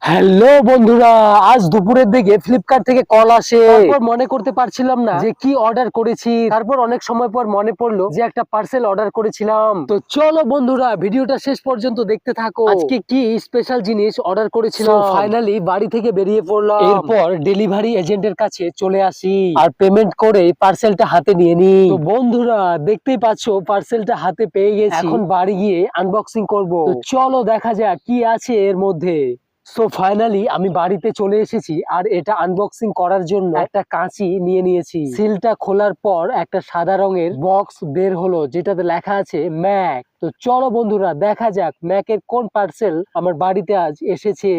Hello বন্ধুরা, আজ দুপুরের দিকে ফ্লিপকার্ট থেকে কল আসে। তারপর মনে করতে পারছিলাম না যে কি অর্ডার করেছি। তারপর অনেক সময় পর মনে পড়লো যে একটা পার্সেল অর্ডার করেছিলাম। তো চলো বন্ধুরা, ভিডিওটা শেষ পর্যন্ত দেখতে থাকো। আজকে কি স্পেশাল জিনিস অর্ডার করেছিলাম। ফাইনালি বাড়ি থেকে বেরিয়ে পড়লাম। এরপর ডেলিভারি এজেন্টের কাছে চলে আসি আর পেমেন্ট করে পার্সেলটা হাতে নিয়ে নি। তো বন্ধুরা দেখতেই পাচ্ছো, পার্সেলটা হাতে পেয়ে গেছি। এখন বাড়ি গিয়ে আনবক্সিং করব। তো চলো দেখা যাক কি আছে এর মধ্যে। সো ফাইনালি আমি বাড়িতে চলে এসেছি আর এটা আনবক্সিং করার জন্য একটা কাঁচি নিয়ে নিয়েছি। সিলটা খোলার পর একটা সাদা রঙের বক্স বের হলো, যেটাতে লেখা আছে ম্যাক। তো চলো বন্ধুরা দেখা যাক ম্যাকের কোন পার্সেল আমার বাড়িতে আজ এসেছে।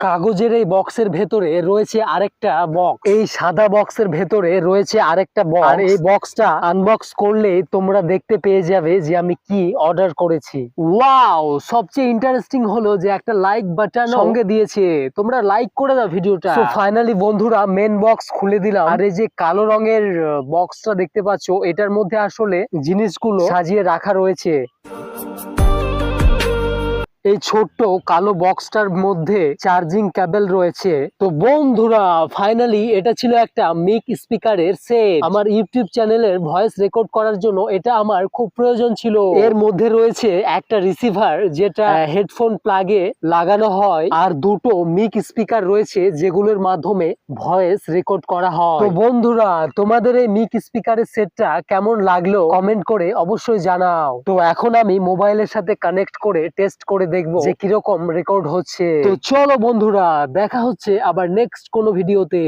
কাগজের এই বক্সের ভেতরে রয়েছে আরেকটা বক্স। এই সাদা বক্সের ভেতরে রয়েছে আরেকটা বক্স। আর এই বক্সটা আনবক্স করলে তোমরা দেখতে পেয়ে যাবে যে আমি কি অর্ডার করেছি। ওয়াও, সবচেয়ে ইন্টারেস্টিং হলো যে একটা লাইক বাটন সঙ্গে দিয়েছে। তোমরা লাইক করে দাও ভিডিওটা। তো ফাইনালি বন্ধুরা মেন বক্স খুলে দিলাম। আর এই যে কালো রঙের বক্সটা দেখতে পাচ্ছো, এটার মধ্যে আসলে জিনিসগুলো সাজিয়ে রাখা রয়েছে। এই ছোট্ট কালো বক্সটার মধ্যে চার্জিং কেবল রয়েছে। তো বন্ধুরা ফাইনালি এটা ছিল একটা মিক স্পিকারের সেট। আমার ইউটিউব চ্যানেলের ভয়েস রেকর্ড করার জন্য এটা আমার খুব প্রয়োজন ছিল। এর মধ্যে রয়েছে একটা রিসিভার যেটা হেডফোন প্লাগে লাগানো হয়, আর দুটো মিক স্পিকার রয়েছে যেগুলোর মাধ্যমে ভয়েস রেকর্ড করা হয়। তো বন্ধুরা তোমাদের এই মিক স্পিকারের সেটটা কেমন লাগলো কমেন্ট করে অবশ্যই জানাও। তো এখন আমি মোবাইলের সাথে কানেক্ট করে টেস্ট করে দেখবো যে কিরকম রেকর্ড হচ্ছে। তো চলো বন্ধুরা দেখা হচ্ছে আবার নেক্সট কোনো ভিডিওতে।